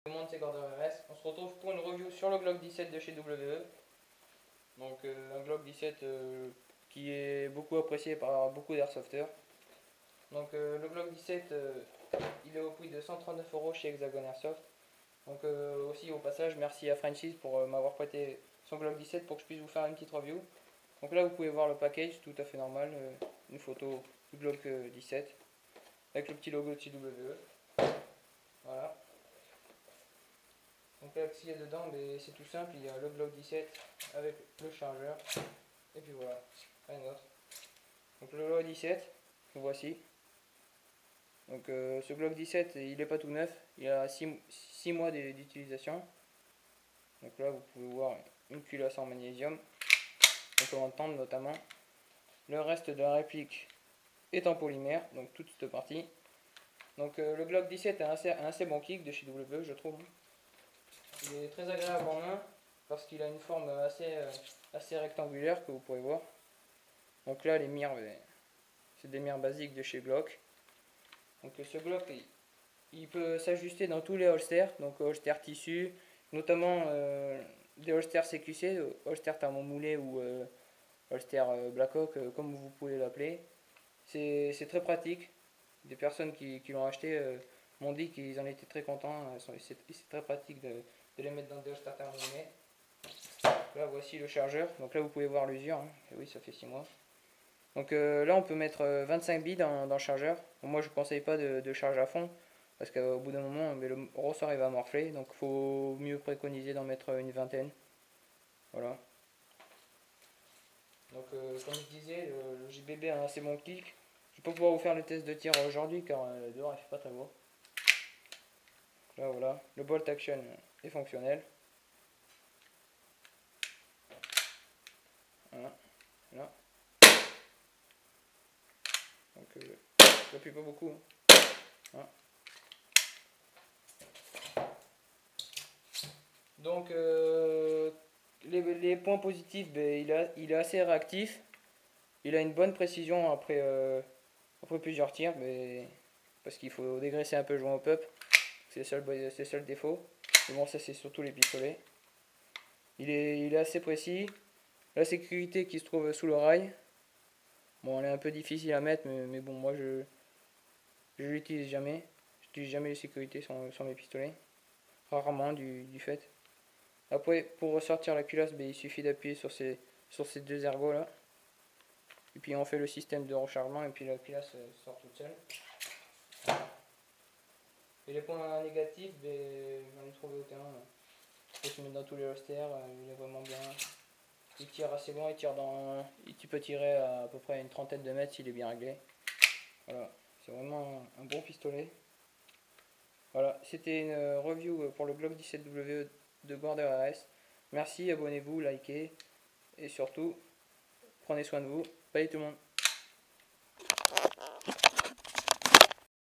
Tout le monde, c'est Gordon RS. On se retrouve pour une review sur le Glock 17 de chez WE. Donc un Glock 17 qui est beaucoup apprécié par beaucoup d'airsofters. Donc le Glock 17 il est au prix de 139 € chez Hexagon Airsoft. Donc aussi au passage merci à Francis pour m'avoir prêté son Glock 17 pour que je puisse vous faire une petite review. Donc là vous pouvez voir le package tout à fait normal, une photo du Glock 17 avec le petit logo de chez WE. Voilà. Donc là, ce qu'il y a dedans, c'est tout simple, il y a le Glock 17 avec le chargeur, et puis voilà, rien d'autre. Donc le Glock 17, le voici. Donc ce Glock 17, il n'est pas tout neuf, il a 6 mois d'utilisation. Donc là, vous pouvez voir une culasse en magnésium, on peut entendre notamment. Le reste de la réplique est en polymère, donc toute cette partie. Donc le Glock 17 a un assez bon kick de chez WE, je trouve. Il est très agréable en main parce qu'il a une forme assez rectangulaire que vous pouvez voir. Donc là les mires, c'est des mires basiques de chez Glock. Donc ce Glock il peut s'ajuster dans tous les holsters, donc holsters tissu, notamment des holsters CQC, holsters thermomoulés ou holsters Black Hawk comme vous pouvez l'appeler. C'est très pratique. Des personnes qui l'ont acheté m'ont dit qu'ils en étaient très contents. C'est très pratique de les mettre dans des holsters thermomoulés. Là voici le chargeur, donc là vous pouvez voir l'usure, hein. Oui ça fait 6 mois. Donc là on peut mettre 25 billes dans le chargeur. Bon, moi je ne conseille pas de charger à fond, parce qu'au bout d'un moment le ressort il va morfler, donc il faut mieux préconiser d'en mettre une vingtaine. Voilà. Donc comme je disais, le JBB a un assez bon kick. Je ne vais pas pouvoir vous faire le test de tir aujourd'hui car dehors il fait pas très beau. Là voilà, le bolt action est fonctionnel. Voilà, là. Donc j'appuie pas beaucoup. Hein. Donc les points positifs, il est assez réactif. Il a une bonne précision après plusieurs tirs, parce qu'il faut dégraisser un peu le joint au pup. C'est le seul défaut. Mais bon, ça c'est surtout les pistolets. Il est assez précis. La sécurité qui se trouve sous le rail. Bon, elle est un peu difficile à mettre, mais bon, moi je l'utilise jamais. Je n'utilise jamais les sécurités sur mes pistolets. Rarement du fait. Après, pour ressortir la culasse, il suffit d'appuyer sur ces deux ergots là. Et puis on fait le système de rechargement et puis la culasse sort toute seule. Et les points négatifs, j'en ai trouvé aucun. Il peut se mettre dans tous les holsters, il est vraiment bien. Il tire assez loin, il peut tirer à peu près une trentaine de mètres s'il est bien réglé. Voilà, c'est vraiment un bon pistolet. Voilà, c'était une review pour le Glock 17W de Gordon RS. Merci, abonnez-vous, likez et surtout, prenez soin de vous. Bye tout le monde.